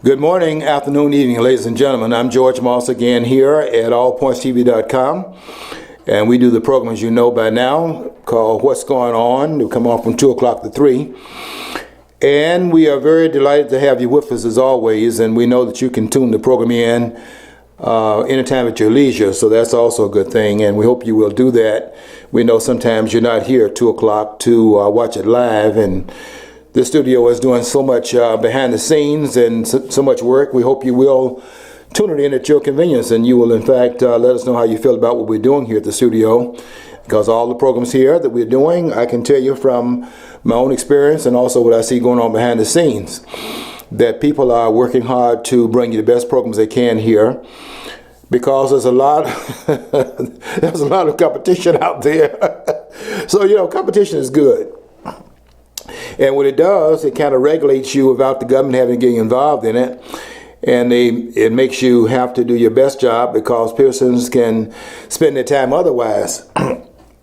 Good morning, afternoon, evening, ladies and gentlemen. I'm George Moss again here at allpointstv.com, and we do the program, as you know by now, called What's Going On. We come on from 2 o'clock to 3. And we are very delighted to have you with us as always, and we know that you can tune the program in anytime at your leisure, so that's also a good thing, and we hope you will do that. We know sometimes you're not here at 2 o'clock to watch it live, and the studio is doing so much behind the scenes and so much work. We hope you will tune it in at your convenience, and you will in fact let us know how you feel about what we're doing here at the studio, because all the programs here that we're doing, I can tell you from my own experience and also what I see going on behind the scenes, that people are working hard to bring you the best programs they can here, because there's a lot of competition out there. So competition is good. And what it does, it kind of regulates you without the government having to get involved in it. And it makes you have to do your best job, because persons can spend their time otherwise.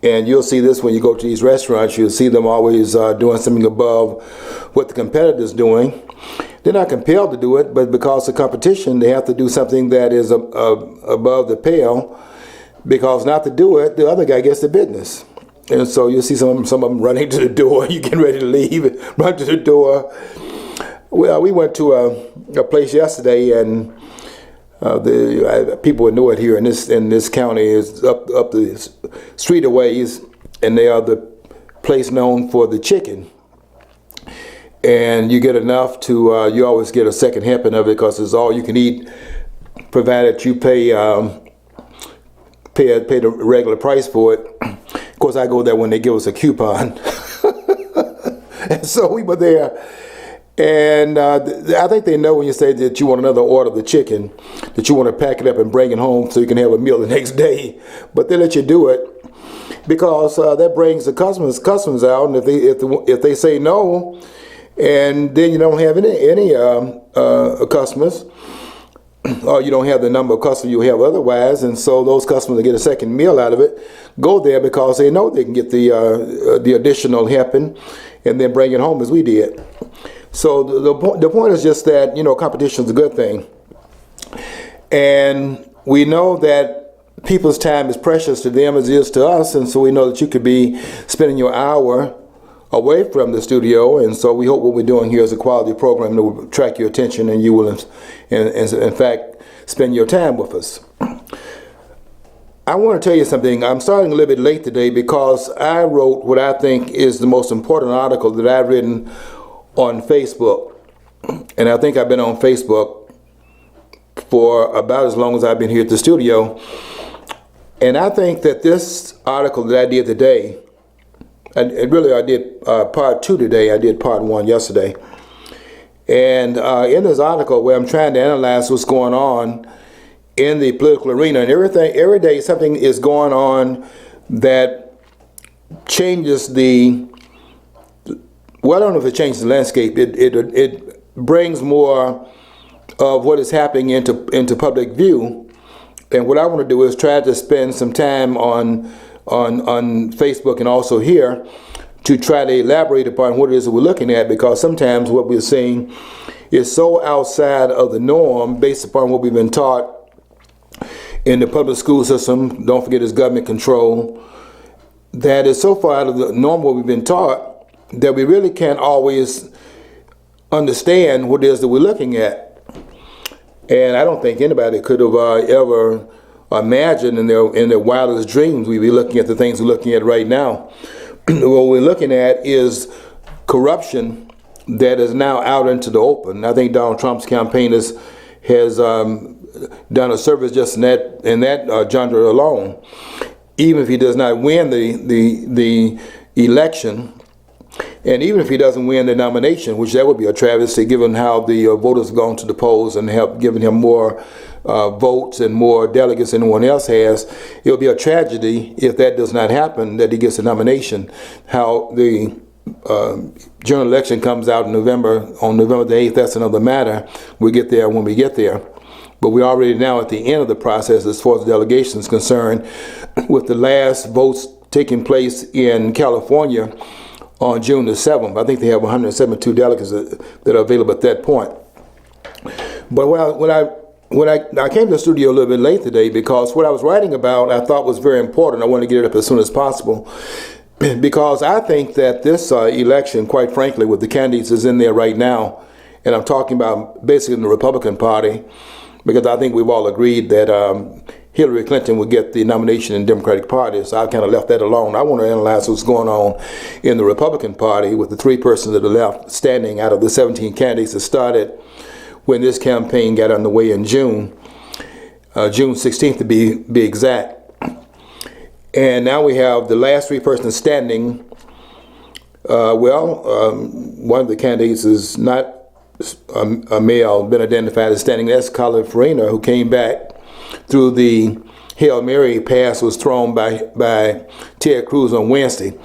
And you'll see this when you go to these restaurants. You'll see them always doing something above what the competitor's doing. They're not compelled to do it, but because of competition, they have to do something that is above the pale, because not to do it, the other guy gets the business. And so you'll see some of them running to the door. You getting ready to leave, run to the door. Well, we went to a place yesterday, and the people would know it here in this county is up the street a ways, and they are the place known for the chicken. And you get enough to you always get a second helping of it, because it's all you can eat, provided you pay the regular price for it. Of course, I go there when they give us a coupon. And so we were there, and I think they know when you say that you want another order of the chicken, that you want to pack it up and bring it home so you can have a meal the next day. But they let you do it, because that brings the customers out, and if they say no, and then you don't have any customers, or you don't have the number of customers you have otherwise, and so those customers that get a second meal out of it go there because they know they can get the additional helping and then bring it home, as we did. So the point is just that competition is a good thing, and we know that people's time is precious to them as it is to us, and so we know that you could be spending your hour away from the studio, and so we hope what we're doing here is a quality program that will attract your attention, and you will in fact spend your time with us. I want to tell you something. I'm starting a little bit late today because I wrote what I think is the most important article that I've written on Facebook, and I think I've been on Facebook for about as long as I've been here at the studio, and I think that this article that I did today, and really I did part 2 today. I did part 1 yesterday. And in this article where I'm trying to analyze what's going on in the political arena and everything, every day something is going on that changes well, I don't know if it changes the landscape. It brings more of what is happening into public view. And what I want to do is try to spend some time on Facebook and also here to try to elaborate upon what it is that we're looking at, because sometimes what we're seeing is so outside of the norm based upon what we've been taught in the public school system. Don't forget, it's government control. That is so far out of the norm what we've been taught that we really can't always understand what it is that we're looking at. And I don't think anybody could have ever imagine in their wildest dreams we'd be looking at the things we're looking at right now. What we're looking at is corruption that is now out into the open. I think Donald Trump's campaign has done a service just in that genre alone. Even if he does not win the election, and even if he doesn't win the nomination, which that would be a travesty given how the voters have gone to the polls and have given him more votes and more delegates than anyone else has, it'll be a tragedy if that does not happen, that he gets a nomination. How the general election comes out on November the 8th, that's another matter. We'll get there when we get there. But we're already now at the end of the process as far as the delegation is concerned, with the last votes taking place in California on June the 7th. I think they have 172 delegates that are available at that point. But when I came to the studio a little bit late today because what I was writing about I thought was very important. I wanted to get it up as soon as possible because I think that this election, quite frankly, with the candidates is in there right now, and I'm talking about basically in the Republican Party, because I think we've all agreed that Hillary Clinton would get the nomination in the Democratic Party, so I kind of left that alone. I want to analyze what's going on in the Republican Party with the three persons that are left standing out of the 17 candidates that started when this campaign got underway in June 16th to be exact. And now we have the last three persons standing. One of the candidates is not a male, been identified as standing. That's Colin Farina, who came back through the Hail Mary pass was thrown by Ted Cruz on Wednesday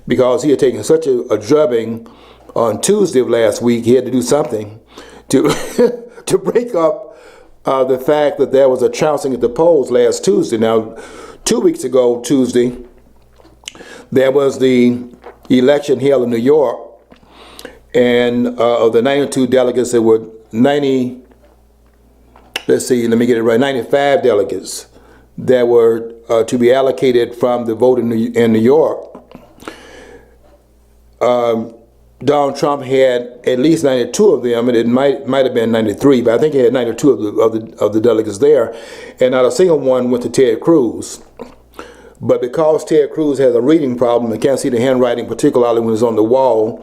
because he had taken such a drubbing on Tuesday of last week. He had to do something to to break up the fact that there was a trouncing at the polls last Tuesday. Now, 2 weeks ago, Tuesday, there was the election held in New York, and of the 92 delegates, there were 95 delegates that were to be allocated from the vote in New York. Donald Trump had at least 92 of them, and it might have been 93, but I think he had 92 of the delegates there, and not a single one went to Ted Cruz. But because Ted Cruz has a reading problem and can't see the handwriting, particularly when it's on the wall,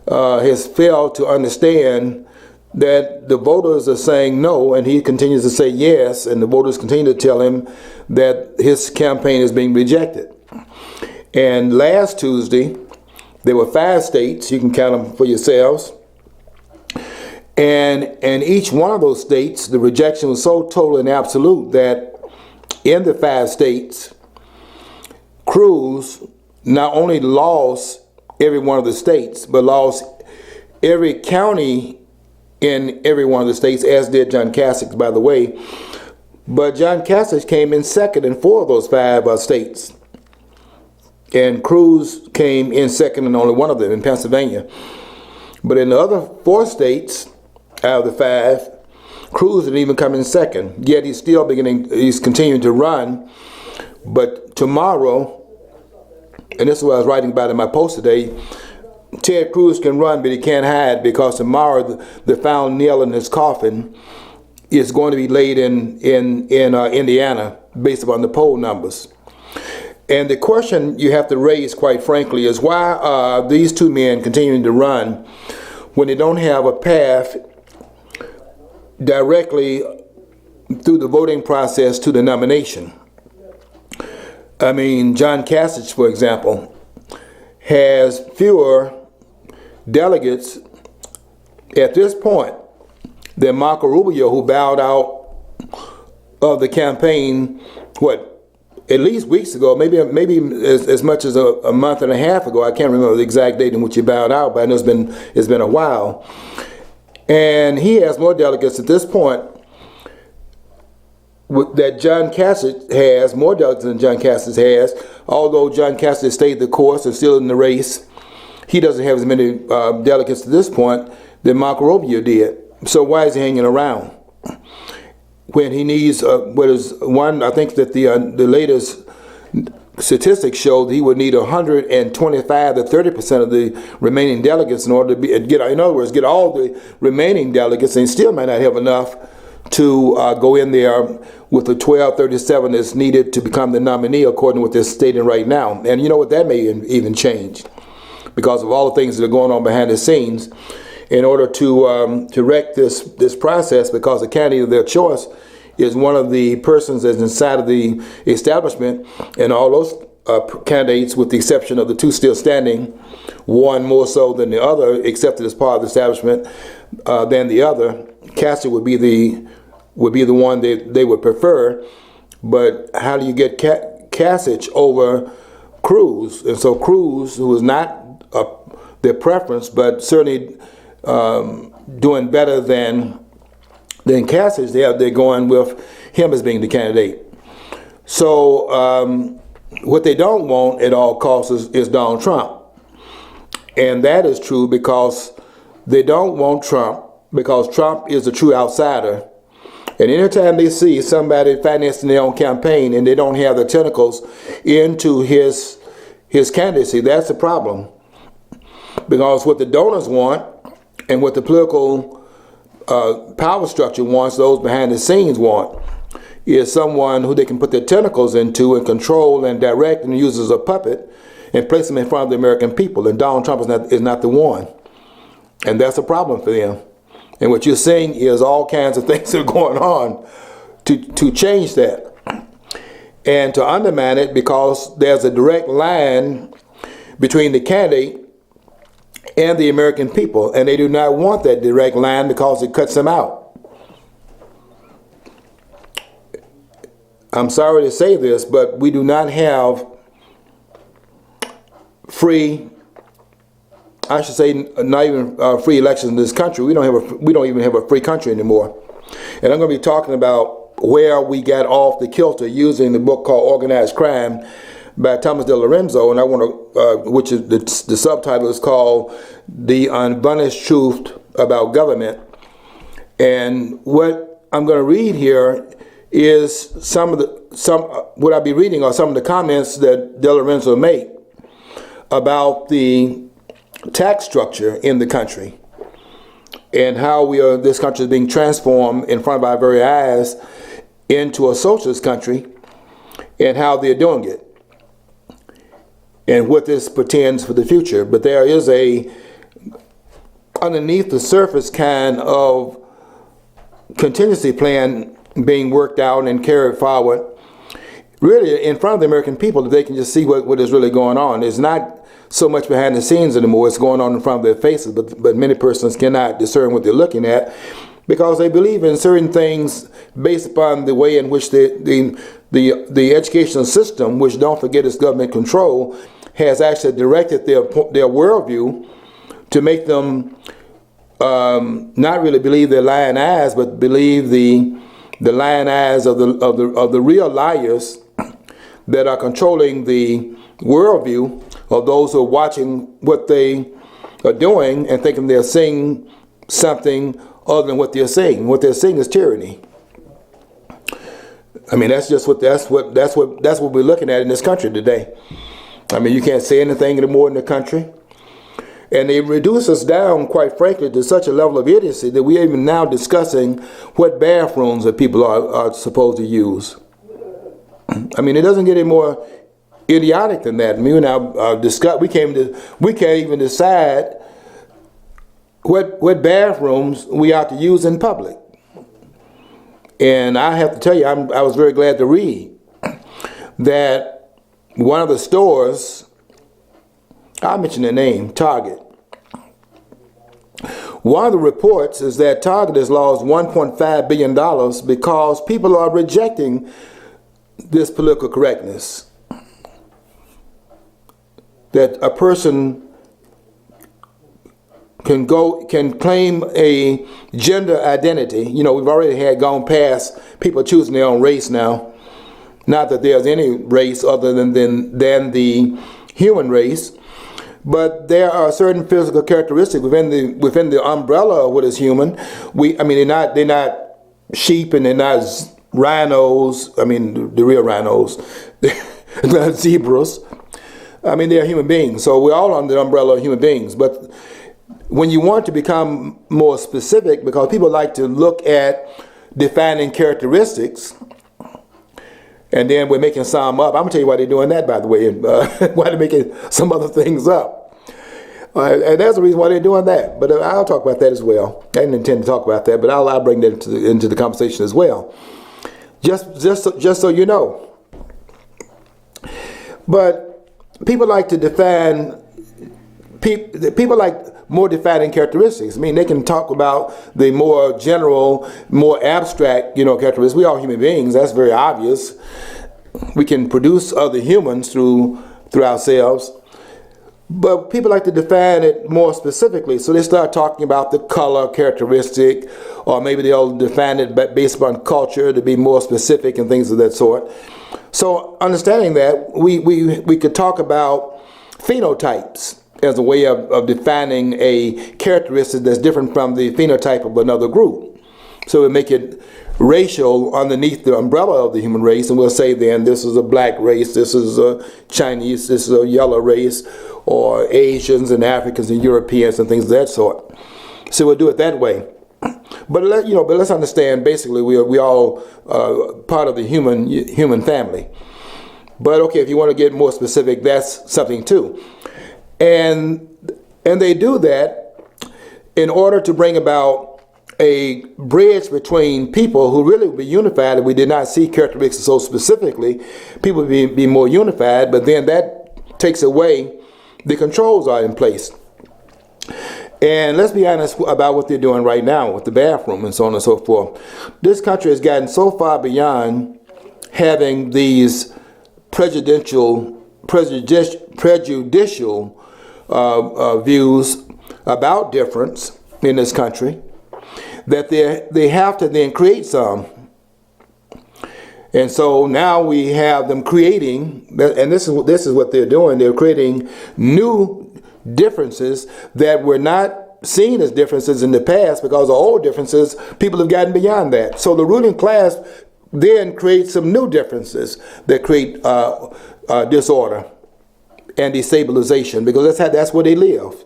has failed to understand that the voters are saying no, and he continues to say yes, and the voters continue to tell him that his campaign is being rejected. And last Tuesday, there were 5 states, you can count them for yourselves, and each one of those states, the rejection was so total and absolute that in the 5 states, Cruz not only lost every one of the states, but lost every county in every one of the states, as did John Kasich, by the way. But John Kasich came in second in 4 of those 5 states. And Cruz came in second in only one of them, in Pennsylvania. But in the other 4 states out of the 5, Cruz didn't even come in second. Yet he's continuing to run. But tomorrow, and this is what I was writing about in my post today, Ted Cruz can run, but he can't hide, because tomorrow the final nail in his coffin is going to be laid in Indiana, based upon the poll numbers. And the question you have to raise, quite frankly, is why are these 2 men continuing to run when they don't have a path directly through the voting process to the nomination? I mean, John Kasich, for example, has fewer delegates at this point than Marco Rubio, who bowed out of the campaign, at least weeks ago, maybe as much as a month and a half ago. I can't remember the exact date in which he bowed out, but I know it's been a while. And he has more delegates at this point that John Kasich has, more delegates than John Kasich has, although John Kasich stayed the course and still in the race. He doesn't have as many delegates at this point than Marco Rubio did. So why is he hanging around when he needs I think that the latest statistics show that he would need 125 to 30% of the remaining delegates in order to get all the remaining delegates, and he still might not have enough to go in there with the 1237 that's needed to become the nominee, according to what they're stating right now. And you know what, that may even change because of all the things that are going on behind the scenes in order to wreck this process, because the candidate of their choice is one of the persons that's inside of the establishment, and all those candidates, with the exception of the 2 still standing, one more so than the other, accepted as part of the establishment than the other. Kasich would be the one they would prefer, but how do you get Kasich over Cruz? And so Cruz, who is not their preference, but certainly doing better than Kasich, they're going with him as being the candidate. So what they don't want at all costs is Donald Trump. And that is true because they don't want Trump because Trump is a true outsider. And anytime they see somebody financing their own campaign and they don't have the tentacles into his candidacy, that's a problem. Because what the donors want and what the political power structure wants, those behind the scenes want, is someone who they can put their tentacles into and control and direct and use as a puppet and place them in front of the American people. And Donald Trump is not the one. And that's a problem for them. And what you're seeing is all kinds of things that are going on to change that and to undermine it, because there's a direct line between the candidate and the American people, and they do not want that direct line because it cuts them out. I'm sorry to say this, but we do not have free, I should say, not even free elections in this country. We don't even have a free country anymore. And I'm going to be talking about where we got off the kilter using the book called Organized Crime by Thomas De Lorenzo, and I want to, which is the subtitle is called The Unvarnished Truth About Government. And what I'm going to read here is what I'll be reading are some of the comments that De Lorenzo made about the tax structure in the country and how this country is being transformed in front of our very eyes into a socialist country, and how they're doing it and what this portends for the future. But there is underneath the surface kind of contingency plan being worked out and carried forward, really in front of the American people, that they can just see what is really going on. It's not so much behind the scenes anymore. It's going on in front of their faces, but many persons cannot discern what they're looking at because they believe in certain things based upon the way in which the educational system, which, don't forget, is government control, has actually directed their worldview to make them not really believe their lying eyes, but believe the lying eyes of the real liars that are controlling the worldview of those who are watching what they are doing and thinking they're seeing something other than what they're seeing. What they're seeing is tyranny. I mean, that's what we're looking at in this country today. I mean, you can't say anything anymore in the country. And they reduce us down, quite frankly, to such a level of idiocy that we're even now discussing what bathrooms that people are supposed to use. I mean, it doesn't get any more idiotic than that. We now we can't even decide what bathrooms we ought to use in public. And I have to tell you, I was very glad to read that one of the stores, I'll mention the name, Target. One of the reports is that Target has lost $1.5 billion because people are rejecting this political correctness. That a person can claim a gender identity. You know, we've already gone past people choosing their own race now. Not that there's any race other than the human race, but there are certain physical characteristics within the umbrella of what is human. They're not sheep and they're not rhinos. I mean, the real rhinos, not zebras. I mean, they're human beings. So we're all under the umbrella of human beings. But when you want to become more specific, because people like to look at defining characteristics, and then we're making some up. I'm going to tell you why they're doing that, by the way, and why they're making some other things up. And that's the reason why they're doing that. But I'll talk about that as well. I didn't intend to talk about that, but I'll bring that into the conversation as well. Just so you know. But people like to define, people like more defining characteristics. I mean, they can talk about the more general, more abstract, characteristics. We are human beings. That's very obvious. We can produce other humans through ourselves. But people like to define it more specifically. So they start talking about the color characteristic, or maybe they'll define it based upon culture to be more specific and things of that sort. So understanding that, we could talk about phenotypes. as a way of defining a characteristic that's different from the phenotype of another group. So we make it racial underneath the umbrella of the human race, and we'll say then this is a black race, this is a Chinese, this is a yellow race, or Asians and Africans and Europeans and things of that sort. So we'll do it that way. But let's understand. Basically, we all part of the human family. But okay, if you want to get more specific, that's something too. And they do that in order to bring about a bridge between people who really would be unified if we did not see characteristics so specifically. People would be more unified, but then that takes away the controls are in place. And let's be honest about what they're doing right now with the bathroom and so on and so forth. This country has gotten so far beyond having these prejudicial views about difference in this country, that they have to then create some. And so now we have them creating, and this is what they're doing. They're creating new differences that were not seen as differences in the past, because the old differences, people have gotten beyond that. So the ruling class then creates some new differences that create disorder and destabilization, because that's where they live.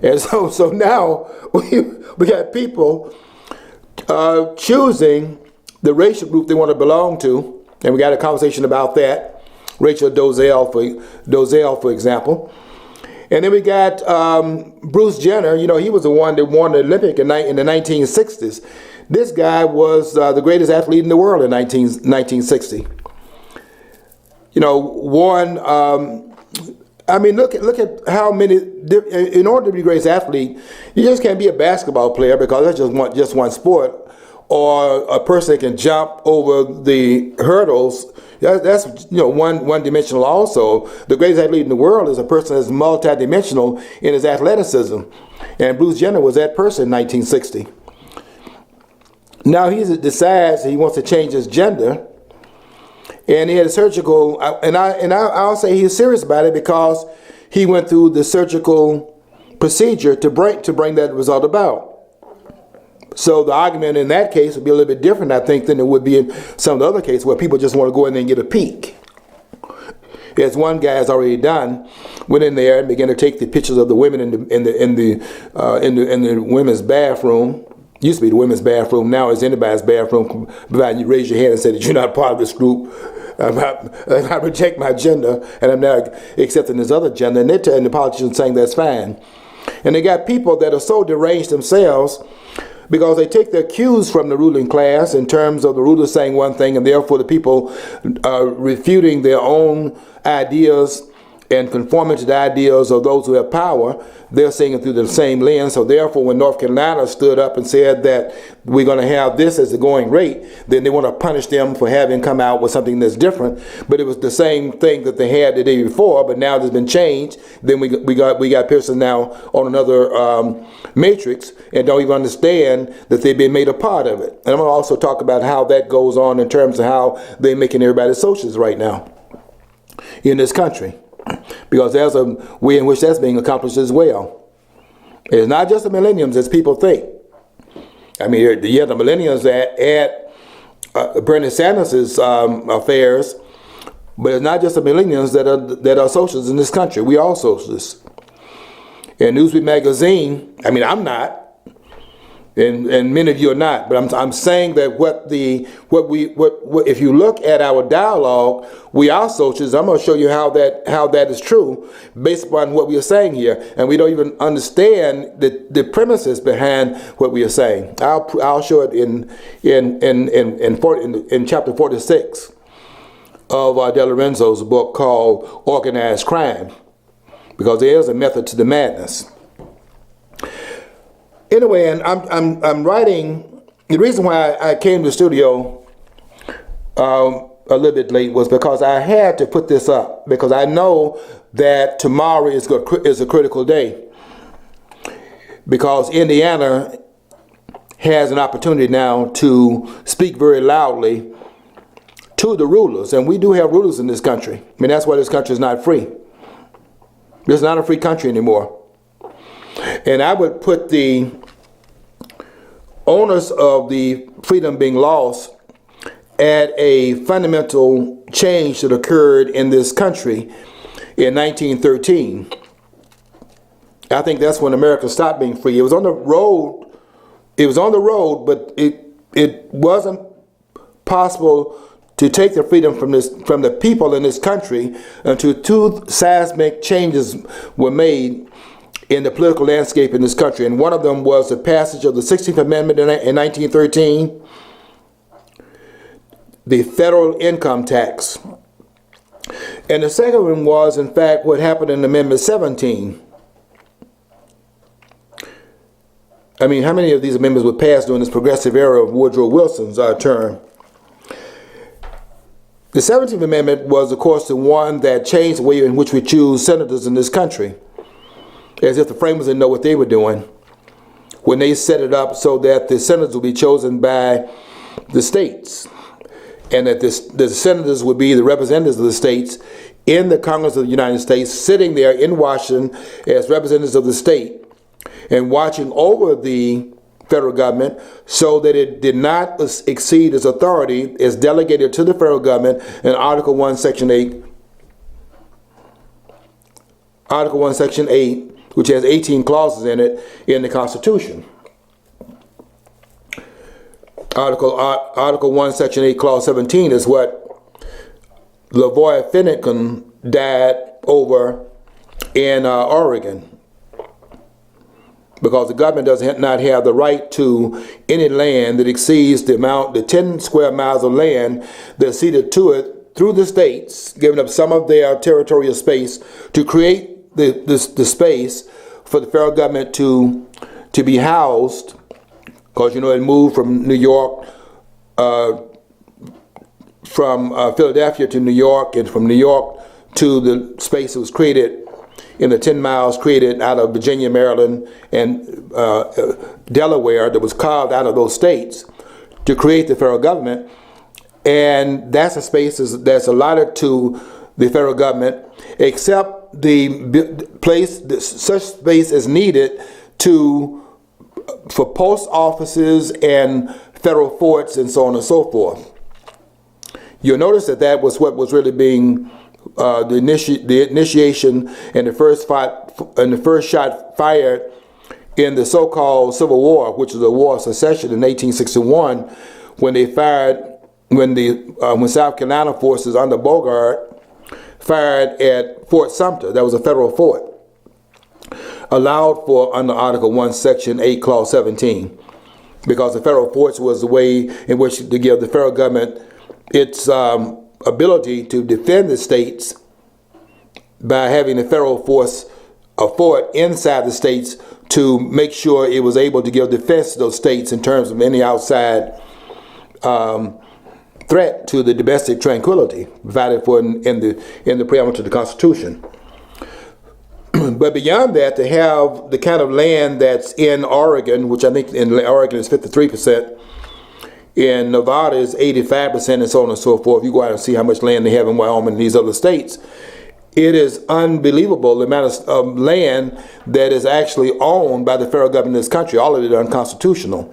And so now we got people choosing the racial group they want to belong to, and we got a conversation about that. Rachel Dolezal, for example. And then we got Bruce Jenner. He was the one that won the Olympic in the 1960s. This guy was the greatest athlete in the world in 1960. Look at how many. In order to be the greatest athlete, you just can't be a basketball player, because that's just one sport, or a person that can jump over the hurdles. That's one-dimensional also. The greatest athlete in the world is a person that's multidimensional in his athleticism. And Bruce Jenner was that person in 1960. Now he decides he wants to change his gender, and he had a surgical, I'll say he's serious about it, because he went through the surgical procedure to bring that result about. So the argument in that case would be a little bit different, I think, than it would be in some of the other cases where people just want to go in there and get a peek. As one guy has already done, went in there and began to take the pictures of the women in the women's bathroom. Used to be the women's bathroom. Now it's anybody's bathroom. Provided you raise your hand and say that you're not part of this group. I reject my gender, and I'm now accepting this other gender. And the politicians saying that's fine. And they got people that are so deranged themselves, because they take their cues from the ruling class in terms of the rulers saying one thing, and therefore the people refuting their own ideas and conforming to the ideas of those who have power. They're seeing it through the same lens. So therefore, when North Carolina stood up and said that we're going to have this as the going rate, then they want to punish them for having come out with something that's different. But it was the same thing that they had the day before, but now there's been changed. Then we got Pearson now on another matrix, and don't even understand that they've been made a part of it. And I'm going to also talk about how that goes on in terms of how they're making everybody socialists right now in this country. Because there's a way in which that's being accomplished as well. It's not just the millenniums as people think. I mean, yeah, the millenniums at Bernie Sanders' affairs, but it's not just the millennials that are socialists in this country. We are socialists. And Newsweek magazine, I'm not, and many of you are not, but I'm saying that if you look at our dialogue, we are socialists. I'm going to show you how that is true based upon what we are saying here, and we don't even understand the premises behind what we are saying. I'll show it in chapter 46 of De Lorenzo's book called Organized Crime, because there is a method to the madness. Anyway, and I'm writing. The reason why I came to the studio a little bit late was because I had to put this up, because I know that tomorrow is a critical day, because Indiana has an opportunity now to speak very loudly to the rulers, and we do have rulers in this country. That's why this country is not free. It's not a free country anymore. And I would put the onus of the freedom being lost at a fundamental change that occurred in this country in 1913. I think that's when America stopped being free. It was on the road. It was on the road, but it wasn't possible to take the freedom from the people in this country until two seismic changes were made in the political landscape in this country. And one of them was the passage of the 16th Amendment in 1913, the federal income tax. And the second one was, in fact, what happened in Amendment 17. I mean, how many of these amendments were passed during this progressive era of Woodrow Wilson's term? The 17th Amendment was, of course, the one that changed the way in which we choose senators in this country, as if the framers didn't know what they were doing when they set it up so that the senators would be chosen by the states, and that the senators would be the representatives of the states in the Congress of the United States, sitting there in Washington as representatives of the state and watching over the federal government so that it did not exceed its authority as delegated to the federal government in Article 1, Section 8. Article 1, Section 8, which has 18 clauses in it in the Constitution. Article 1, Section 8, Clause 17 is what Lavoy Finnegan died over in Oregon, because the government does not have the right to any land that exceeds the 10 square miles of land that's ceded to it through the states, giving up some of their territorial space to create the space for the federal government to be housed, because, it moved from New York, from Philadelphia to New York, and from New York to the space that was created in the 10 miles created out of Virginia, Maryland, and Delaware, that was carved out of those states to create the federal government. And that's a space that's allotted to the federal government, except the place, such space is needed for post offices and federal forts and so on and so forth. You'll notice that was what was really being the initiation and the first shot fired in the so-called Civil War, which was a war of secession in 1861, when South Carolina forces under Bogart fired at Fort Sumter. That was a federal fort, allowed for under Article 1, Section 8, Clause 17, because the federal forts was the way in which to give the federal government its ability to defend the states by having the federal force, a fort inside the states, to make sure it was able to give defense to those states in terms of any outside threat to the domestic tranquility provided for in the preamble to the Constitution. But beyond that, to have the kind of land that's in Oregon, which I think in Oregon is 53%, in Nevada is 85%, and so on and so forth. You go out and see how much land they have in Wyoming and these other states. It is unbelievable the amount of land that is actually owned by the federal government in this country. All of it unconstitutional.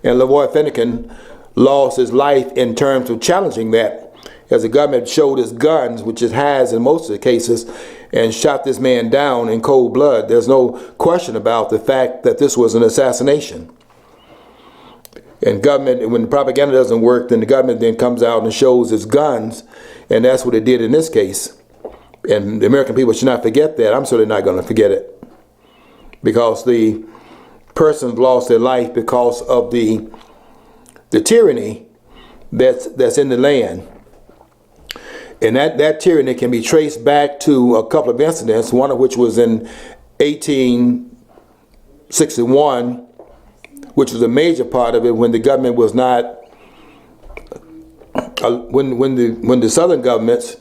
And Lavoy Finnegan lost his life in terms of challenging that, as the government showed its guns, which it has in most of the cases, and shot this man down in cold blood. There's no question about the fact that this was an assassination. And government, when propaganda doesn't work, then the government then comes out and shows its guns, and that's what it did in this case. And the American people should not forget that. I'm certainly not going to forget it, because the persons lost their life because of the tyranny that's in the land. And that tyranny can be traced back to a couple of incidents, one of which was in 1861, which was a major part of it, when the government was not, when the southern governments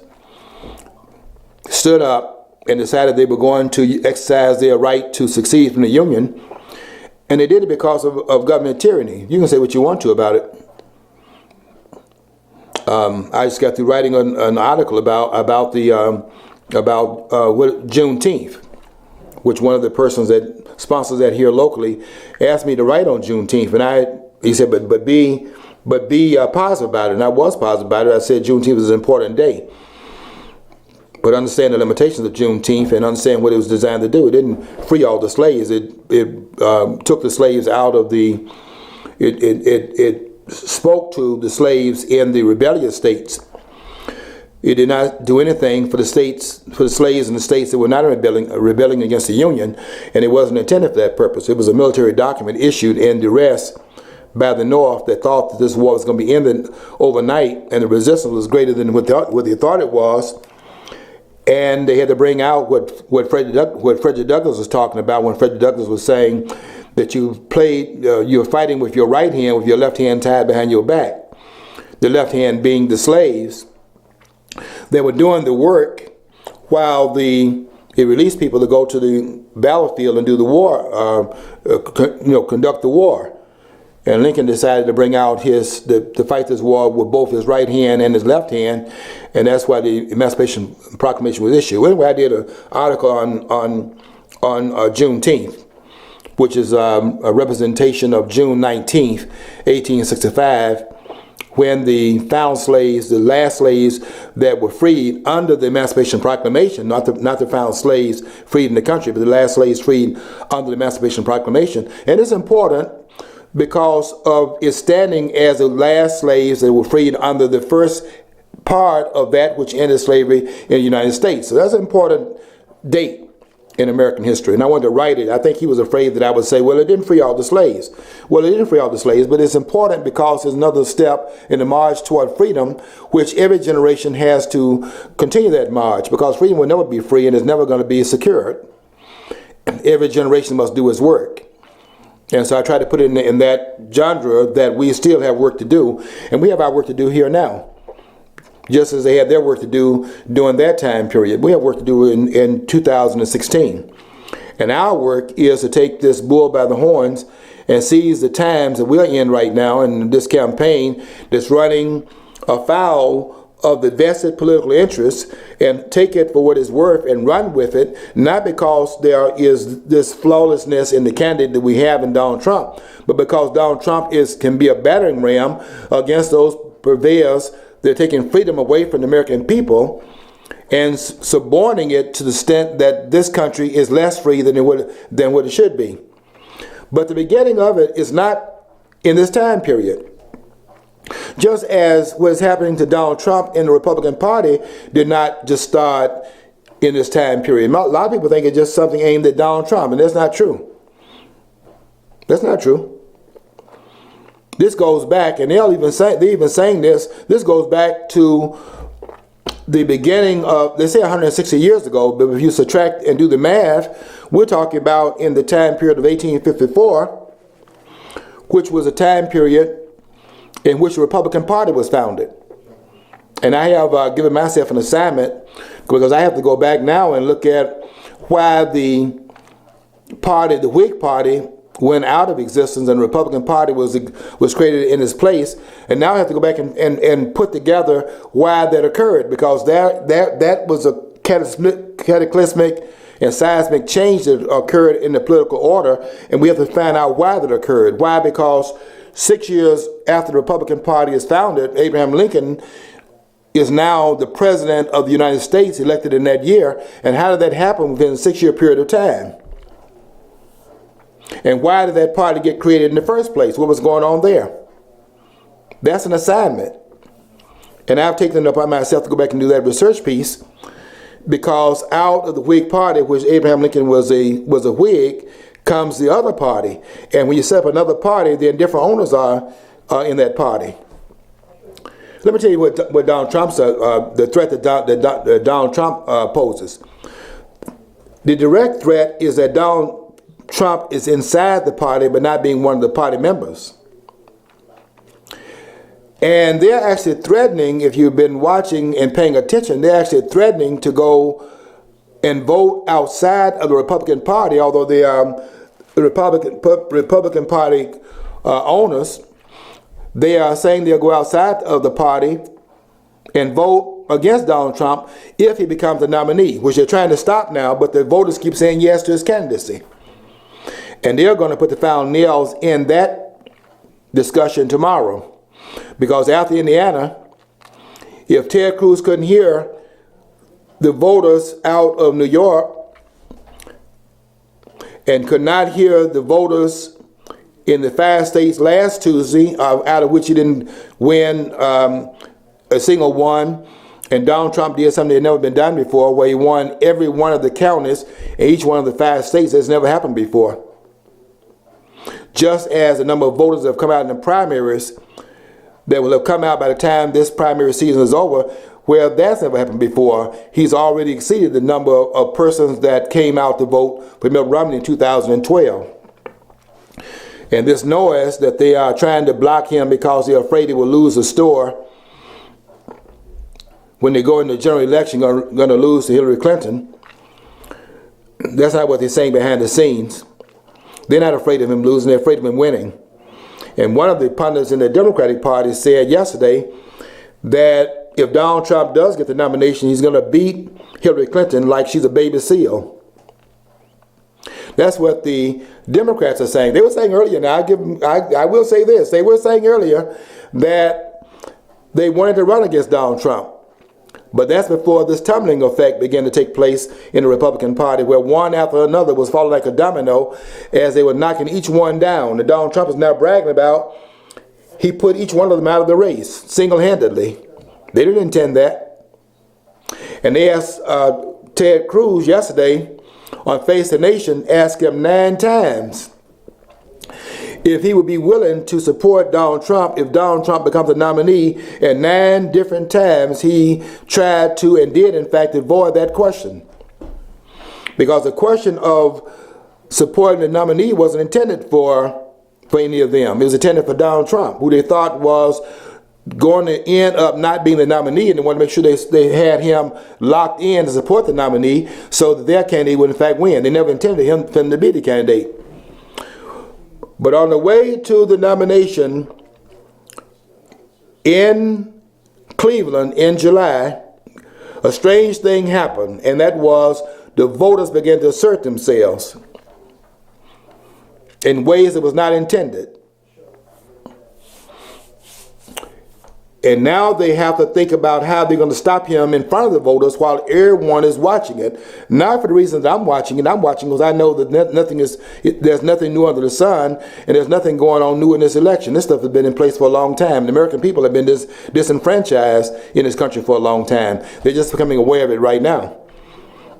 stood up and decided they were going to exercise their right to secede from the Union, and they did it because of government tyranny. You can say what you want to about it. I just got through writing an article about Juneteenth. which one of the persons that sponsors that here locally asked me to write on Juneteenth, and he said, but be positive about it, and I was positive about it. I said Juneteenth is an important day, but understand the limitations of Juneteenth and understand what it was designed to do. It didn't free all the slaves. It took the slaves out of the. It spoke to the slaves in the rebellious states. It did not do anything for the slaves in the states that were not rebelling against the Union, and it wasn't intended for that purpose. It was a military document issued in duress by the North that thought that this war was going to be ended overnight, and the resistance was greater than what they thought it was. And they had to bring out what Frederick Douglass was talking about when Frederick Douglass was saying that you're fighting with your right hand with your left hand tied behind your back. The left hand being the slaves. They were doing the work while it released people to go to the battlefield and do the war, conduct the war. And Lincoln decided to bring out to fight this war with both his right hand and his left hand, and that's why the Emancipation Proclamation was issued. Anyway, I did an article on Juneteenth, which is a representation of June 19th, 1865, when the found slaves, the last slaves that were freed under the Emancipation Proclamation, not the found slaves freed in the country, but the last slaves freed under the Emancipation Proclamation. And it's important because of its standing as the last slaves that were freed under the first part of that which ended slavery in the United States. So that's an important date in American history, and I wanted to write it. I think he was afraid that I would say, well, it didn't free all the slaves. Well, it didn't free all the slaves, but it's important because it's another step in the march toward freedom, which every generation has to continue that march, because freedom will never be free and is never going to be secured. Every generation must do its work. And so I try to put it in that genre that we still have work to do, and we have our work to do here now. Just as they had their work to do during that time period, we have work to do in 2016. And our work is to take this bull by the horns and seize the times that we're in right now in this campaign that's running afoul of the vested political interests, and take it for what it's worth and run with it, not because there is this flawlessness in the candidate that we have in Donald Trump, but because Donald Trump can be a battering ram against those purveyors. They're taking freedom away from the American people and suborning it to the extent that this country is less free than what it should be. But the beginning of it is not in this time period. Just as what is happening to Donald Trump in the Republican Party did not just start in this time period. A lot of people think it's just something aimed at Donald Trump, and that's not true. That's not true. This goes back, and they're even saying this goes back to the beginning of, they say 160 years ago, but if you subtract and do the math, we're talking about in the time period of 1854, which was a time period in which the Republican Party was founded. And I have given myself an assignment, because I have to go back now and look at why the Whig Party, went out of existence and the Republican Party was created in its place. And now I have to go back and put together why that occurred, because that was a cataclysmic and seismic change that occurred in the political order, and we have to find out why that occurred. Why? Because 6 years after the Republican Party is founded, Abraham Lincoln is now the president of the United States, elected in that year. And how did that happen within a 6-year period of time? And why did that party get created in the first place? What was going on there? That's an assignment. And I've taken it upon myself to go back and do that research piece, because out of the Whig Party, which Abraham Lincoln was a Whig, comes the other party. And when you set up another party, then different owners are in that party. Let me tell you what Donald Trump's, the threat that Donald Trump poses. The direct threat is that Donald Trump is inside the party but not being one of the party members. And they're actually threatening, if you've been watching and paying attention, they're actually threatening to go and vote outside of the Republican Party, although they are the Republican Party owners. They are saying they'll go outside of the party and vote against Donald Trump if he becomes the nominee, which they're trying to stop now, but the voters keep saying yes to his candidacy. And they're going to put the final nails in that discussion tomorrow. Because after Indiana, if Ted Cruz couldn't hear the voters out of New York and could not hear the voters in the 5 states last Tuesday, out of which he didn't win a single one, and Donald Trump did something that had never been done before, where he won every one of the counties in each one of the 5 states. That's never happened before. Just as the number of voters that have come out in the primaries that will have come out by the time this primary season is over, where that's never happened before, he's already exceeded the number of persons that came out to vote for Mitt Romney in 2012. And this noise that they are trying to block him because they're afraid he will lose the store when they go into the general election, going to lose to Hillary Clinton. That's not what they're saying behind the scenes. They're not afraid of him losing, they're afraid of him winning. And one of the pundits in the Democratic Party said yesterday that if Donald Trump does get the nomination, he's going to beat Hillary Clinton like she's a baby seal. That's what the Democrats are saying. They were saying earlier, now I will say this, they were saying earlier that they wanted to run against Donald Trump. But that's before this tumbling effect began to take place in the Republican Party, where one after another was falling like a domino as they were knocking each one down. And Donald Trump is now bragging about he put each one of them out of the race single-handedly. They didn't intend that. And they asked Ted Cruz yesterday on Face the Nation, asked him 9 times if he would be willing to support Donald Trump if Donald Trump becomes the nominee, and 9 different times he tried to and did in fact avoid that question. Because the question of supporting the nominee wasn't intended for any of them. It was intended for Donald Trump, who they thought was going to end up not being the nominee, and they wanted to make sure they had him locked in to support the nominee so that their candidate would in fact win. They never intended him to be the candidate. But on the way to the nomination in Cleveland in July, a strange thing happened, and that was the voters began to assert themselves in ways that was not intended. And now they have to think about how they're going to stop him in front of the voters while everyone is watching it. Not for the reasons I'm watching it. I'm watching because I know that there's nothing new under the sun, and there's nothing going on new in this election. This stuff has been in place for a long time. The American people have been disenfranchised in this country for a long time. They're just becoming aware of it right now.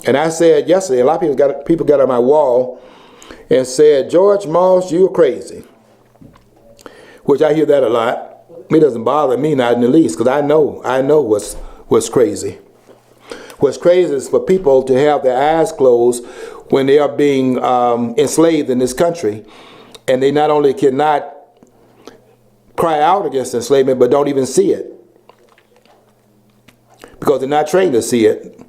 And I said yesterday, a lot of people got on my wall and said, "George Moss, you're crazy," which I hear that a lot. It doesn't bother me, not in the least, because I know what's crazy. What's crazy is for people to have their eyes closed when they are being enslaved in this country, and they not only cannot cry out against enslavement, but don't even see it, because they're not trained to see it.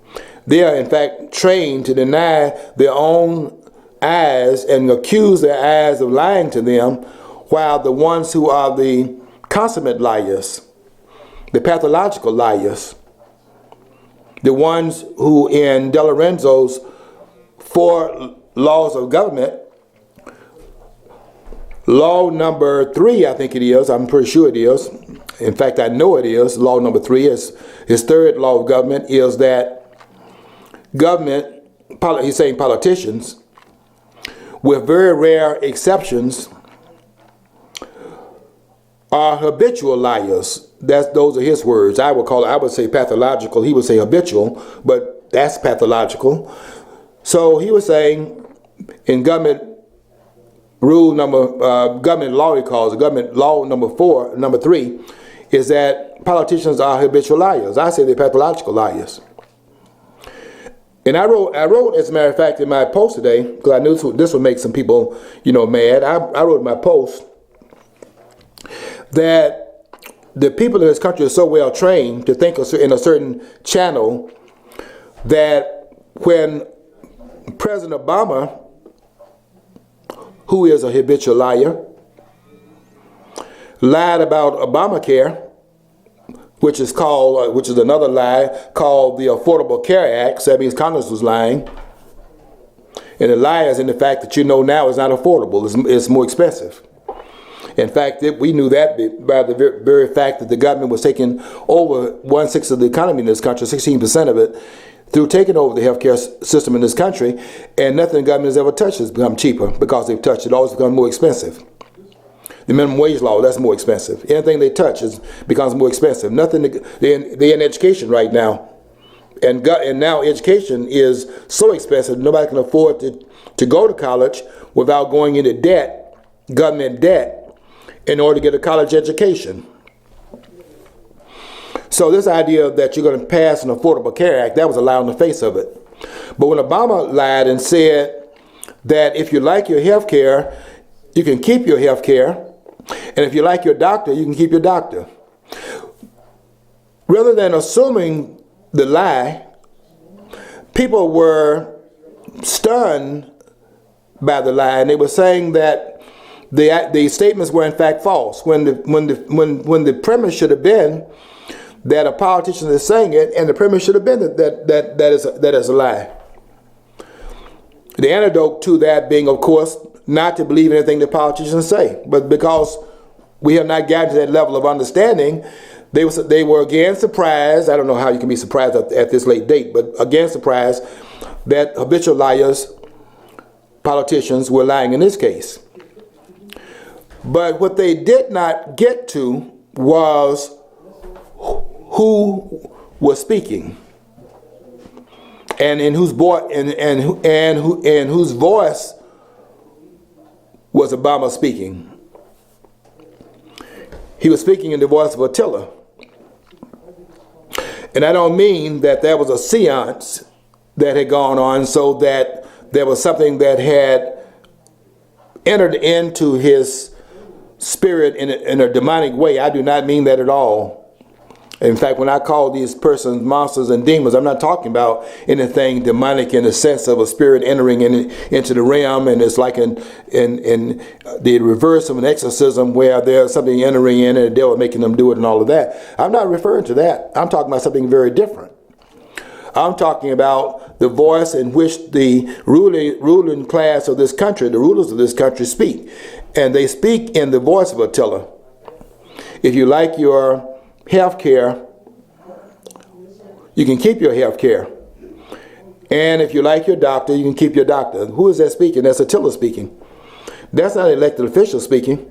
They are, in fact, trained to deny their own eyes and accuse their eyes of lying to them, while the ones who are the consummate liars, the pathological liars, the ones who in De Lorenzo's 4 laws of government, law number 3, I think it is, I'm pretty sure it is, in fact I know it is, law number 3 is his 3rd law of government, is that government, he's saying politicians, with very rare exceptions, are habitual liars. Those are his words. I would say pathological. He would say habitual, but that's pathological. So he was saying in government government law, he calls it, government law number 3, is that politicians are habitual liars. I say they're pathological liars. And I wrote, as a matter of fact, in my post today, because I knew this would make some people, mad. I wrote in my post that the people in this country are so well trained to think in a certain channel that when President Obama, who is a habitual liar, lied about Obamacare which is another lie, called the Affordable Care Act. So that means Congress was lying. And the lie is in the fact that now is not affordable. It's more expensive. In fact, we knew that by the very fact that the government was taking over 1/6 of the economy in this country, 16% of it, through taking over the healthcare system in this country, and nothing the government has ever touched has become cheaper because they've touched it. Always become more expensive. The minimum wage law, that's more expensive. Anything they touch becomes more expensive. They're in education right now. And now education is so expensive, nobody can afford to go to college without going into debt, government debt, in order to get a college education. So this idea that you're going to pass an Affordable Care Act, that was a lie on the face of it. But when Obama lied and said that if you like your health care, you can keep your health care, and if you like your doctor, you can keep your doctor. Rather than assuming the lie, people were stunned by the lie, and they were saying that the statements were in fact false. When the premise should have been that a politician is saying it, and the premise should have been that is a lie. The antidote to that being, of course, not to believe anything the politicians say, but because we have not gotten to that level of understanding, they were again surprised. I don't know how you can be surprised at this late date, but again surprised that habitual liars, politicians, were lying in this case. But what they did not get to was who was speaking, and in whose voice whose voice was Obama speaking. He was speaking in the voice of Attila. And I don't mean that there was a seance that had gone on so that there was something that had entered into his spirit in a demonic way. I do not mean that at all. In fact, when I call these persons monsters and demons, I'm not talking about anything demonic in the sense of a spirit entering into the realm, and it's like in the reverse of an exorcism where there's something entering in and the devil making them do it and all of that. I'm not referring to that. I'm talking about something very different. I'm talking about the voice in which the ruling class of this country, the rulers of this country, speak. And they speak in the voice of Attila. If you like your health care, you can keep your health care. And if you like your doctor, you can keep your doctor. Who is that speaking? That's Attila speaking. That's not an elected official speaking.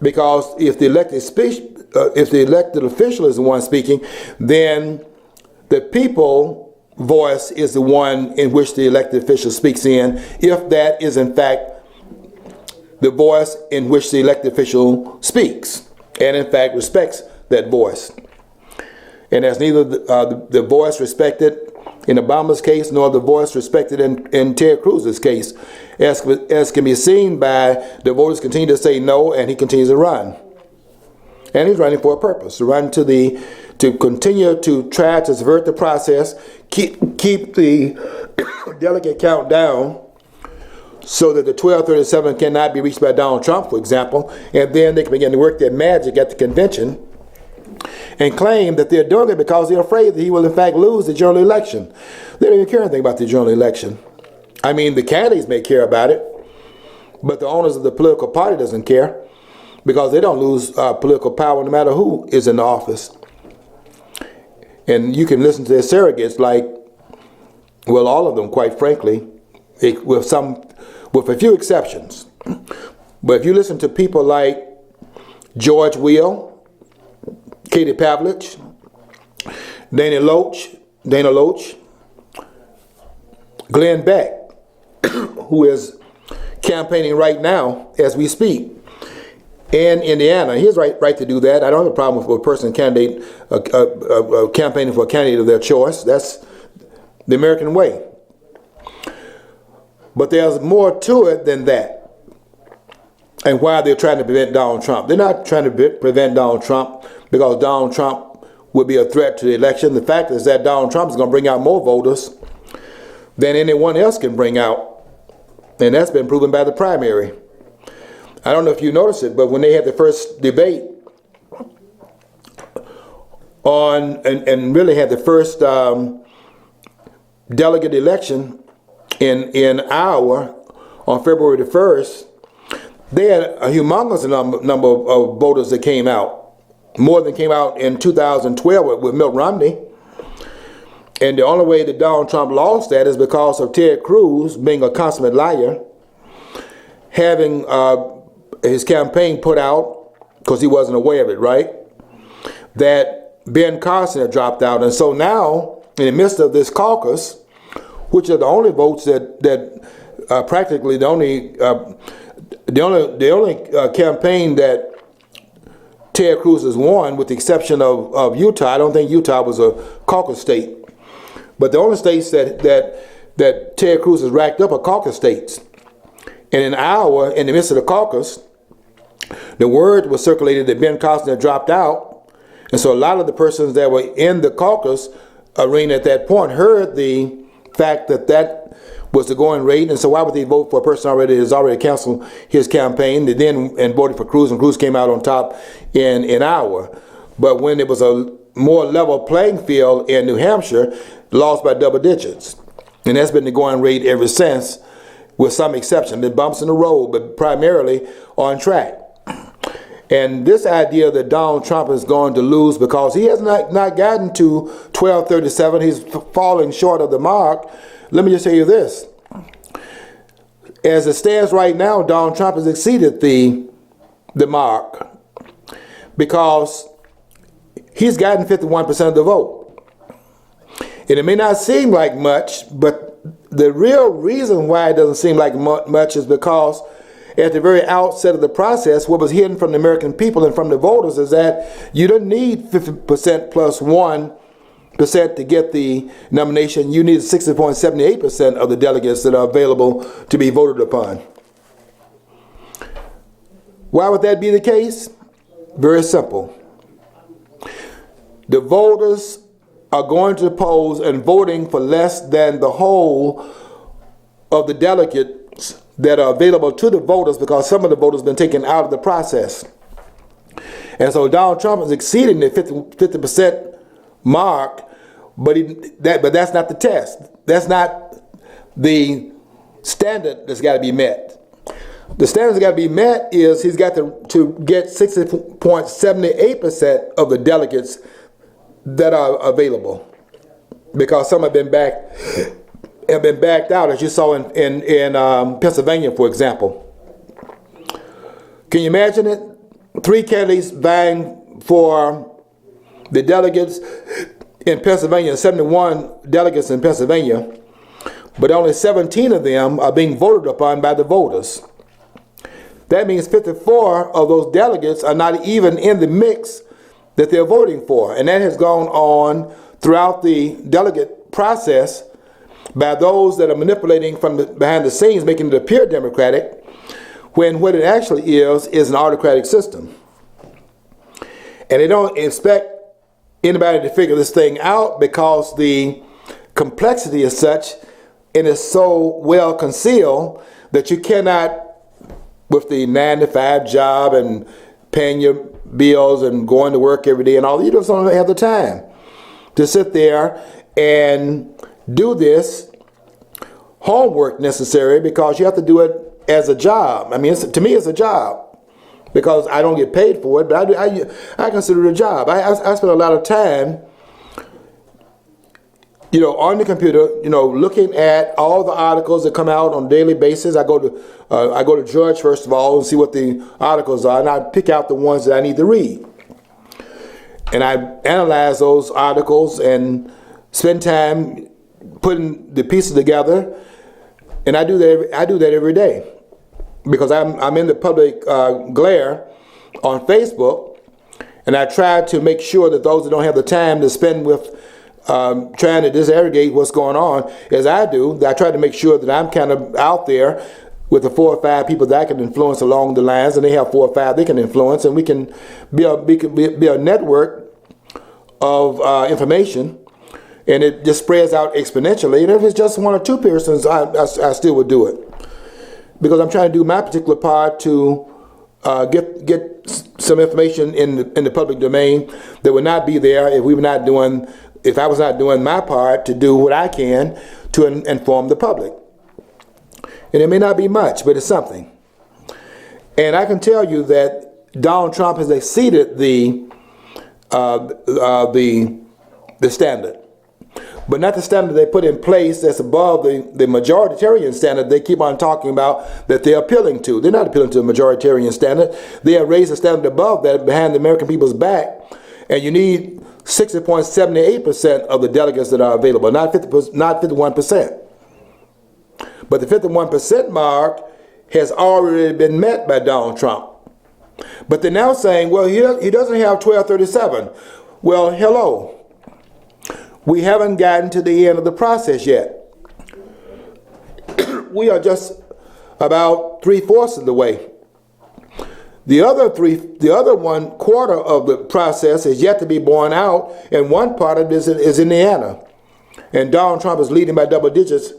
Because if the elected official is the one speaking, then the people voice is the one in which the elected official speaks in, if that is in fact the voice in which the elected official speaks, and in fact respects that voice. And there's neither the voice respected in Obama's case, nor the voice respected in Ted Cruz's case, as can be seen by the voters continue to say no, and he continues to run. And he's running for a purpose, to continue to try to subvert the process, keep the delegate count down, so that the 1237 cannot be reached by Donald Trump, for example, and then they can begin to work their magic at the convention and claim that they're doing it because they're afraid that he will in fact lose the general election. They don't even care anything about the general election. I mean, the candidates may care about it, but the owners of the political party doesn't care, because they don't lose political power no matter who is in the office. And you can listen to their surrogates, like, well, all of them, quite frankly, with a few exceptions. But if you listen to people like George Will, Katie Pavlich, Dana Loach, Glenn Beck, who is campaigning right now as we speak in Indiana. He has right to do that. I don't have a problem with a person campaigning for a candidate of their choice. That's the American way. But there's more to it than that. And why they're trying to prevent Donald Trump. They're not trying to prevent Donald Trump because Donald Trump would be a threat to the election. The fact is that Donald Trump is going to bring out more voters than anyone else can bring out. And that's been proven by the primary. I don't know if you noticed it, but when they had the first debate and really had the first delegate election in Iowa on February the 1st, they had a humongous number of voters that came out, more than came out in 2012 with Mitt Romney. And the only way that Donald Trump lost that is because of Ted Cruz being a consummate liar, having his campaign put out, because he wasn't aware of it, right, that Ben Carson had dropped out. And so now, in the midst of this caucus, which are the only votes that practically the only campaign that Ted Cruz has won, with the exception of Utah. I don't think Utah was a caucus state. But the only states that Ted Cruz has racked up are caucus states. And in Iowa, in the midst of the caucus, the word was circulated that Ben Carson had dropped out. And so a lot of the persons that were in the caucus arena at that point heard the fact that was the going rate. And so why would they vote for a person already has already canceled his campaign? They then and voted for Cruz, and Cruz came out on top in Iowa. But when it was a more level playing field in New Hampshire, lost by double digits. And that's been the going rate ever since, with some exception. The bumps in the road, but primarily on track. And this idea that Donald Trump is going to lose because he has not gotten to 1237, he's falling short of the mark. Let me just tell you this. As it stands right now, Donald Trump has exceeded the mark because he's gotten 51% of the vote. And it may not seem like much, but the real reason why it doesn't seem like much is because at the very outset of the process, what was hidden from the American people and from the voters is that you don't need 50% plus 1% to get the nomination. You need 60.78% of the delegates that are available to be voted upon. Why would that be the case? Very simple. The voters are going to the polls and voting for less than the whole of the delegates that are available to the voters, because some of the voters have been taken out of the process. And so Donald Trump is exceeding the 50% mark, but that's not the test. That's not the standard that's got to be met. The standard that's got to be met is he's got to get 60.78% of the delegates that are available, because some have been backed out, as you saw in Pennsylvania, for example. Can you imagine it? 3 candidates vying for the delegates in Pennsylvania, 71 delegates in Pennsylvania, but only 17 of them are being voted upon by the voters. That means 54 of those delegates are not even in the mix that they're voting for. And that has gone on throughout the delegate process by those that are manipulating from behind the scenes, making it appear democratic, when what it actually is an autocratic system. And they don't expect anybody to figure this thing out, because the complexity is such and is so well concealed that you cannot, with the 9-to-5 job and paying your bills and going to work every day and all, you just don't have the time to sit there and do this homework necessary, because you have to do it as a job. I mean, to me, it's a job, because I don't get paid for it, but I consider it a job. I spend a lot of time, on the computer, looking at all the articles that come out on a daily basis. I go to George first of all and see what the articles are, and I pick out the ones that I need to read. And I analyze those articles and spend time putting the pieces together. And I do that every day, because I'm in the public glare on Facebook, and I try to make sure that those that don't have the time to spend with trying to disaggregate what's going on, as I do, I try to make sure that I'm kind of out there with the 4 or 5 people that I can influence along the lines, and they have 4 or 5 they can influence, and we can be a network of information, and it just spreads out exponentially. And if it's just 1 or 2 persons, I still would do it, because I'm trying to do my particular part to get some information in the public domain that would not be there if I was not doing my part to do what I can to inform the public. And it may not be much, but it's something. And I can tell you that Donald Trump has exceeded the standard, but not the standard they put in place that's above the majoritarian standard they keep on talking about that they're appealing to. They're not appealing to the majoritarian standard. They have raised the standard above that behind the American people's back, and you need 60.78% of the delegates that are available, not 51%. But the 51% mark has already been met by Donald Trump. But they're now saying, well, he doesn't have 1237. Well, hello. We haven't gotten to the end of the process yet. We are just about 3/4 of the way. The other 1/4 of the process is yet to be borne out, and one part of this is Indiana. And Donald Trump is leading by double digits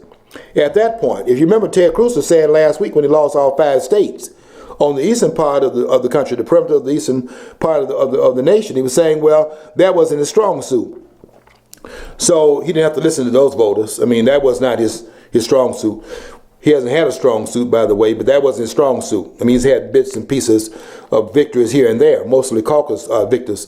at that point. If you remember, Ted Cruz was saying last week when he lost all 5 states on the eastern part of the country, the perimeter of the eastern part of the nation, he was saying, well, that wasn't his strong suit. So he didn't have to listen to those voters. I mean, that was not his strong suit. He hasn't had a strong suit, by the way, but that wasn't his strong suit. I mean, he's had bits and pieces of victories here and there, mostly caucus victors.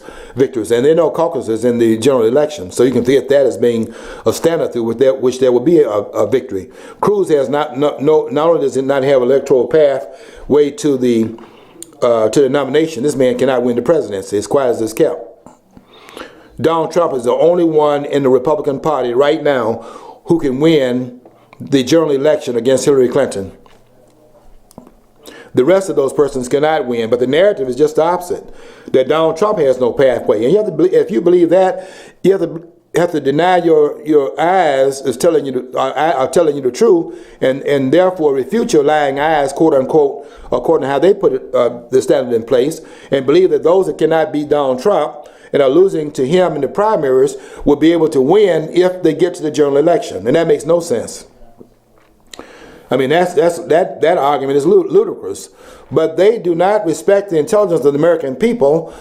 And there are no caucuses in the general election. So you can forget that as being a standard through which there would be a victory. Cruz has not only does he not have electoral pathway to the nomination, this man cannot win the presidency, as quiet as it's kept. Donald Trump is the only one in the Republican Party right now who can win the general election against Hillary Clinton. The rest of those persons cannot win, but the narrative is just the opposite, that Donald Trump has no pathway. And you have to believe, if you believe that, you have to deny your eyes are telling you the truth, and therefore refute your lying eyes, quote unquote, according to how they put the standard in place, and believe that those that cannot beat Donald Trump and are losing to him in the primaries will be able to win if they get to the general election. And that makes no sense. I mean, that argument is ludicrous. But they do not respect the intelligence of the American people,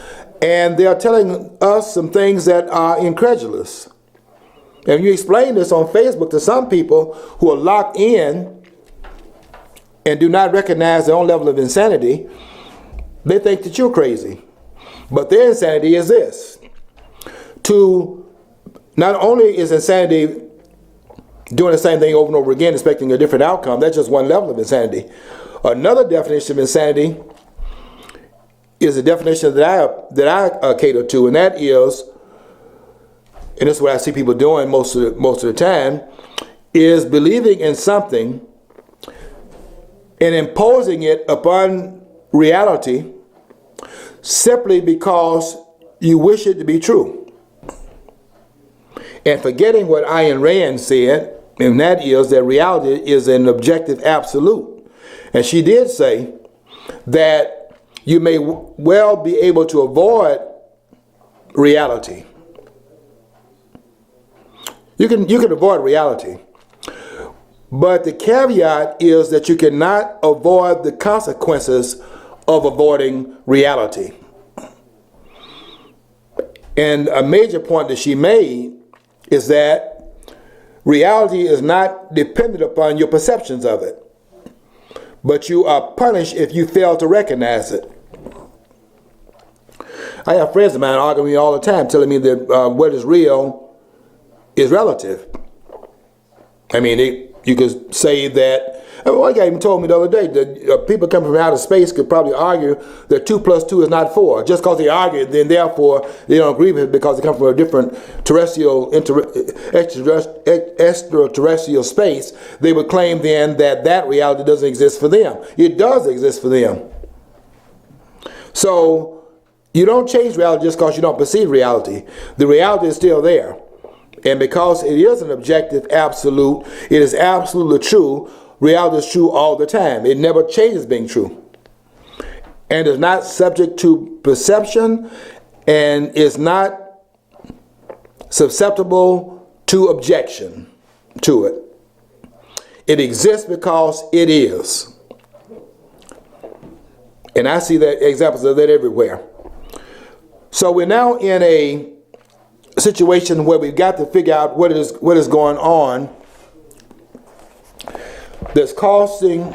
and they are telling us some things that are incredulous. And you explain this on Facebook to some people who are locked in and do not recognize their own level of insanity, they think that you're crazy. But their insanity is this. Not only is insanity doing the same thing over and over again, expecting a different outcome, that's just one level of insanity. Another definition of insanity is a definition that I cater to, and that is, and this is what I see people doing most of the time, is believing in something and imposing it upon reality simply because you wish it to be true. And forgetting what Ayn Rand said, and that is that reality is an objective absolute. And she did say that you may well be able to avoid reality. You can avoid reality. But the caveat is that you cannot avoid the consequences of avoiding reality. And a major point that she made is that reality is not dependent upon your perceptions of it, but you are punished if you fail to recognize it. I have friends of mine arguing with me all the time, telling me that what is real is relative. I mean, you could say that. One guy even told me the other day that people coming from outer space could probably argue that 2 + 2 is not 4. Just because they argue, then therefore they don't agree with it because they come from a different extraterrestrial space. They would claim then that reality doesn't exist for them. It does exist for them. So you don't change reality just because you don't perceive reality. The reality is still there. And because it is an objective absolute, it is absolutely true. Reality is true all the time. It never changes being true. And is not subject to perception and is not susceptible to objection to it. It exists because it is. And I see that examples of that everywhere. So we're now in a situation where we've got to figure out what is going on that's causing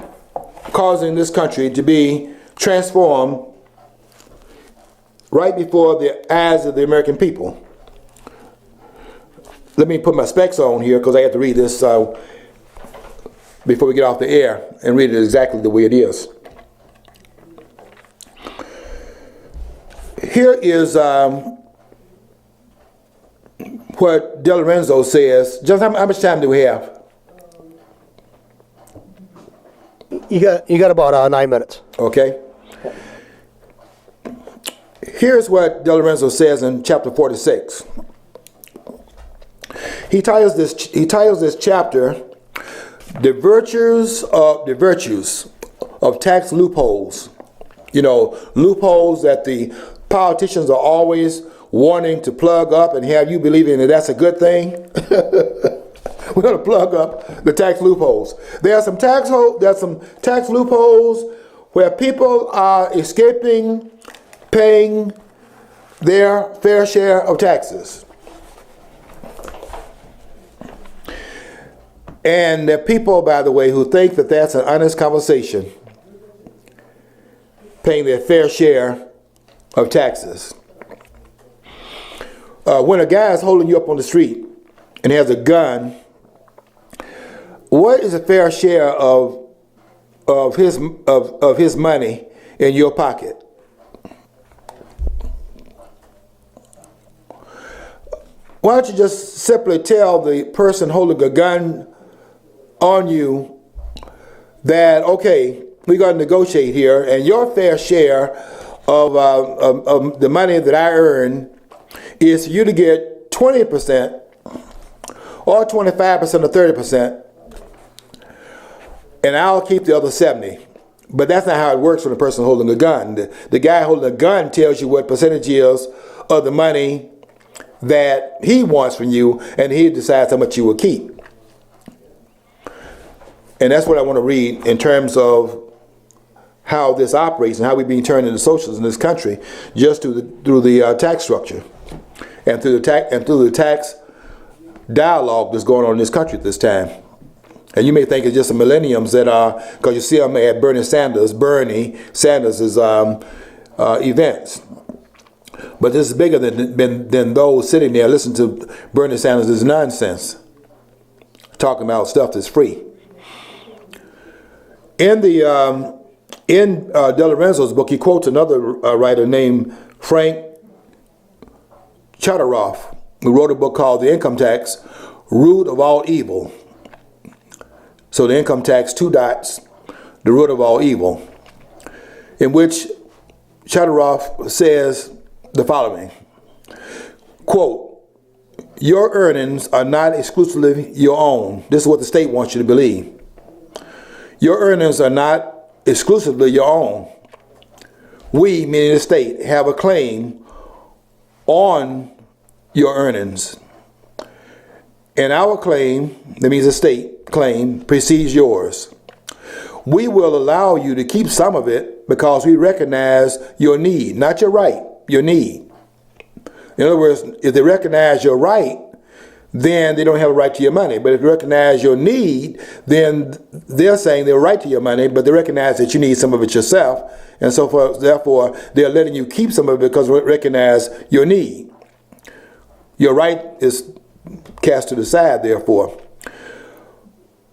this country to be transformed right before the eyes of the American people. Let me put my specs on here because I have to read this before we get off the air and read it exactly the way it is. Here is what De Lorenzo says. Just how much time do we have? You got about 9 minutes. Okay. Here's what De Lorenzo says in chapter 46. He titles this chapter the virtues of tax loopholes. You know, loopholes that the politicians are always wanting to plug up and have you believing that that's a good thing. We're going to plug up the tax loopholes. There are some tax loopholes where people are escaping paying their fair share of taxes. And there are people, by the way, who think that that's an honest conversation, paying their fair share of taxes. When a guy is holding you up on the street and has a gun, what is a fair share of his money in your pocket? Why don't you just simply tell the person holding a gun on you that, okay, we're going to negotiate here, and your fair share of the money that I earn is for you to get 20% or 25% or 30%, and I'll keep the other 70. But that's not how it works for the person holding a gun. The guy holding a gun tells you what percentage is of the money that he wants from you, and he decides how much you will keep. And that's what I want to read in terms of how this operates and how we're being turned into socialists in this country, just through the tax structure and through the tax dialogue that's going on in this country at this time. And you may think it's just the millenniums that are, because you see them at Bernie Sanders' events. But this is bigger than those sitting there listening to Bernie Sanders' nonsense, talking about stuff that's free. In De Lorenzo's book, he quotes another writer named Frank Charteroff, who wrote a book called The Income Tax, Root of All Evil. So the income tax, 2 dots, the root of all evil, in which Charteroff says the following, quote, your earnings are not exclusively your own. This is what the state wants you to believe. Your earnings are not exclusively your own. We, meaning the state, have a claim on your earnings. And our claim, that means the state claim, precedes yours. We will allow you to keep some of it because we recognize your need, not your right, your need. In other words, if they recognize your right, then they don't have a right to your money. But if you recognize your need, then they're saying they're right to your money, but they recognize that you need some of it yourself. And so forth. Therefore, they're letting you keep some of it because they recognize your need. Your right is cast to the side, therefore.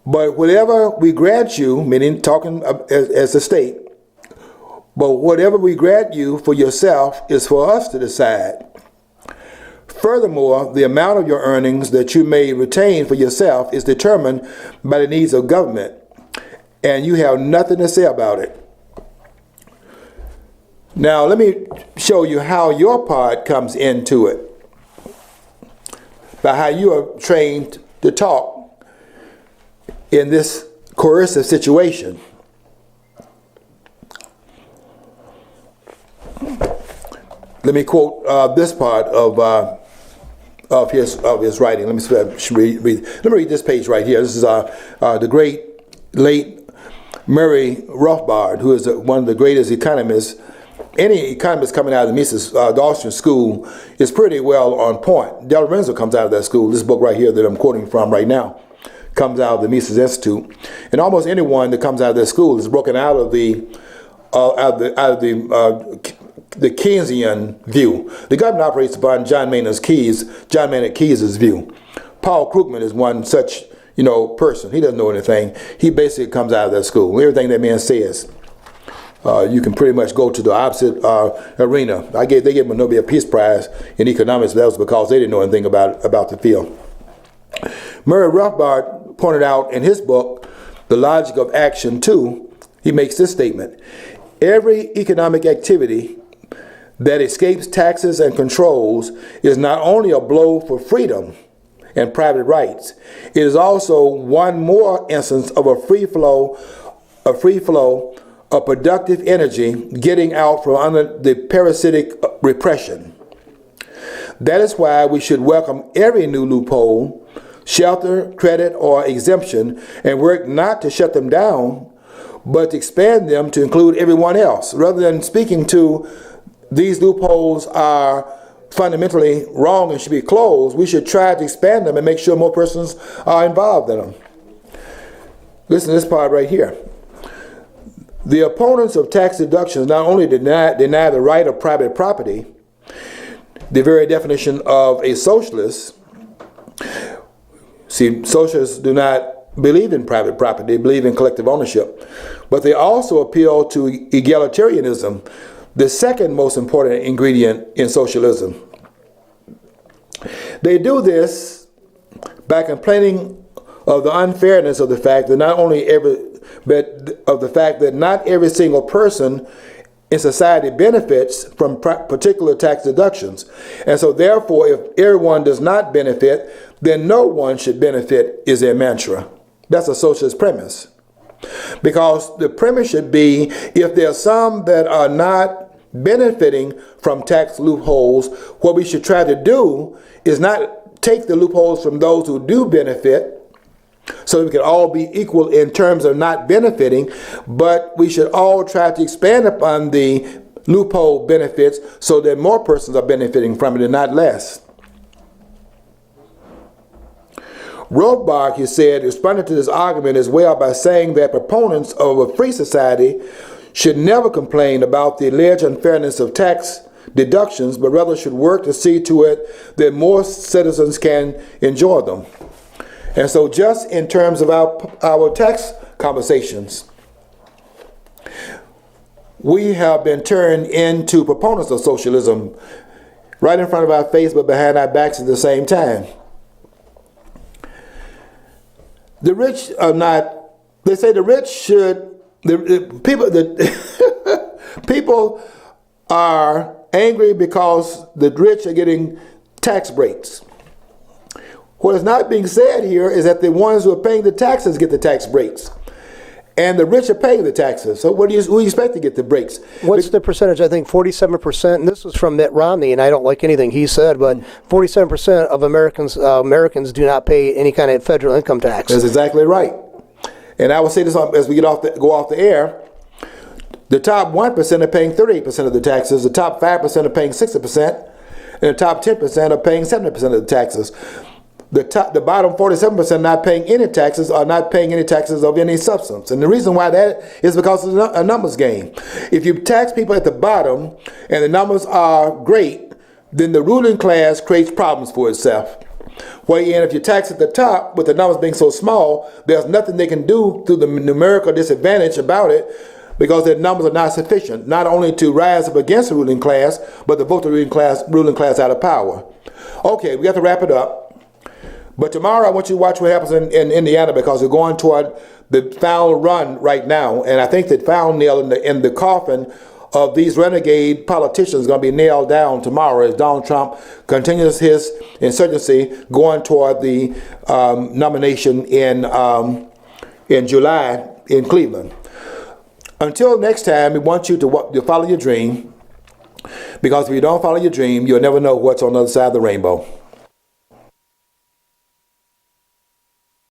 But whatever we grant you, meaning talking as a state, but whatever we grant you for yourself is for us to decide. Furthermore, the amount of your earnings that you may retain for yourself is determined by the needs of government, and you have nothing to say about it. Now, let me show you how your part comes into it, by how you are trained to talk in this coercive situation. Let me quote this part of his writing. Let me read this page right here. This is the great late Murray Rothbard, who is one of the greatest economists. Any economist coming out of the Mises, the Austrian school, is pretty well on point. Del Lorenzo comes out of that school. This book right here that I'm quoting from right now comes out of the Mises Institute, and almost anyone that comes out of that school is broken out of the Keynesian view. The government operates upon John Maynard Keyes' view. Paul Krugman is one such person. He doesn't know anything. He basically comes out of that school. Everything that man says, you can pretty much go to the opposite arena. They gave him a Nobel Peace Prize in economics. That was because they didn't know anything about the field. Murray Rothbard pointed out in his book, The Logic of Action 2, he makes this statement: every economic activity that escapes taxes and controls is not only a blow for freedom and private rights, it is also one more instance of a free flow of productive energy getting out from under the parasitic repression. That is why we should welcome every new loophole, shelter, credit, or exemption, and work not to shut them down, but to expand them to include everyone else. Rather than speaking to these loopholes are fundamentally wrong and should be closed, we should try to expand them and make sure more persons are involved in them. Listen to this part right here. The opponents of tax deductions not only deny the right of private property, the very definition of a socialist. See, socialists do not believe in private property, they believe in collective ownership. But they also appeal to egalitarianism, the second most important ingredient in socialism. They do this by complaining of the unfairness of the fact that not every single person in society benefits from particular tax deductions. And so therefore, if everyone does not benefit, then no one should benefit is their mantra. That's a socialist premise. Because the premise should be, if there are some that are not benefiting from tax loopholes, what we should try to do is not take the loopholes from those who do benefit, so we can all be equal in terms of not benefiting, but we should all try to expand upon the loophole benefits so that more persons are benefiting from it and not less. Rothbard, he said, responded to this argument as well by saying that proponents of a free society should never complain about the alleged unfairness of tax deductions, but rather should work to see to it that more citizens can enjoy them. And so just in terms of our tax conversations, we have been turned into proponents of socialism right in front of our face, but behind our backs at the same time. The rich are not, they say the rich should, people are angry because the rich are getting tax breaks. What is not being said here is that the ones who are paying the taxes get the tax breaks. And the rich are paying the taxes. So who do you expect to get the breaks? What's the percentage? I think 47%, and this was from Mitt Romney, and I don't like anything he said, but 47% of Americans do not pay any kind of federal income tax. That's exactly right. And I will say this as we go off the air. The top 1% are paying 38% of the taxes. The top 5% are paying 60%. And the top 10% are paying 70% of the taxes. The bottom 47% not paying any taxes are not paying any taxes of any substance. And the reason why that is because it's a numbers game. If you tax people at the bottom and the numbers are great, then the ruling class creates problems for itself. Wherein if you tax at the top with the numbers being so small, there's nothing they can do through the numerical disadvantage about it, because their numbers are not sufficient, not only to rise up against the ruling class, but to vote the ruling class out of power. Okay, we got to wrap it up. But tomorrow I want you to watch what happens in Indiana, because we're going toward the final run right now. And I think that final nail in the coffin of these renegade politicians is going to be nailed down tomorrow as Donald Trump continues his insurgency going toward the nomination in July in Cleveland. Until next time, we want you to follow your dream, because if you don't follow your dream, you'll never know what's on the other side of the rainbow.